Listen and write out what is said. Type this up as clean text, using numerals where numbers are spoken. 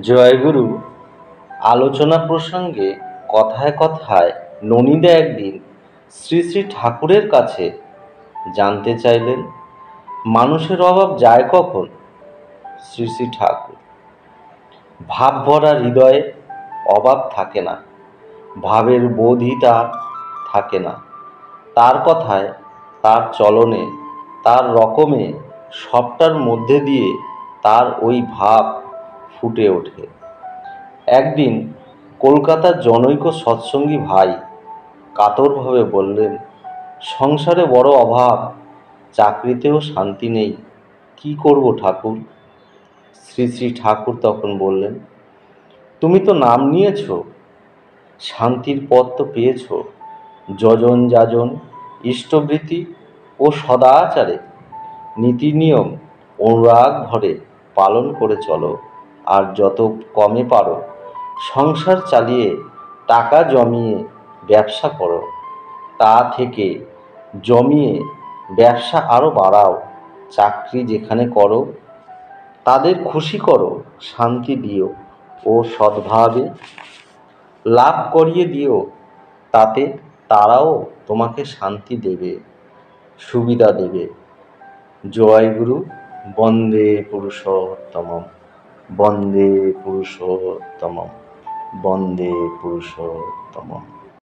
জয়গুরু। আলোচনা প্রসঙ্গে কথায় কথায় ননীদা একদিন শ্রী শ্রী ঠাকুরের কাছে জানতে চাইলেন, মানুষের অভাব যায় কখন? শ্রী শ্রী ঠাকুর: ভাব ভরা হৃদয়ে অভাব থাকে না, ভাবের বোধই তার থাকে না। তার কথায়, তার চলনে, তার রকমে, সবটার মধ্যে দিয়ে তার ওই ভাব ফুটে ওঠে। একদিন কলকাতার জনৈক সৎসঙ্গী ভাই কাতরভাবে বললেন, সংসারে বড় অভাব, চাকরিতেও শান্তি নেই, কি করব ঠাকুর? শ্রী শ্রী ঠাকুর তখন বললেন, তুমি তো নাম নিয়েছ, শান্তির পথ তো পেয়েছ। যজন যাজন, ইষ্টবৃত্তি ও সদাচারে নীতি নিয়ম অনুরাগ ভরে পালন করে চলো। আর যত কমে পারো সংসার চালিয়ে টাকা জমিয়ে ব্যবসা করো, তা থেকে জমিয়ে ব্যবসা আরো বাড়াও। চাকরি যেখানে করো তাদের খুশি করো, শান্তি দিও ও সদ্ভাবে লাভ করিয়ে দিও, তাতে তারাও তোমাকে শান্তি দেবে, সুবিধা দেবে। জয় গুরু। বন্দে পুরুষোত্তমম, বন্দে পুরুষোত্তমম, বন্দে পুরুষোত্তমম।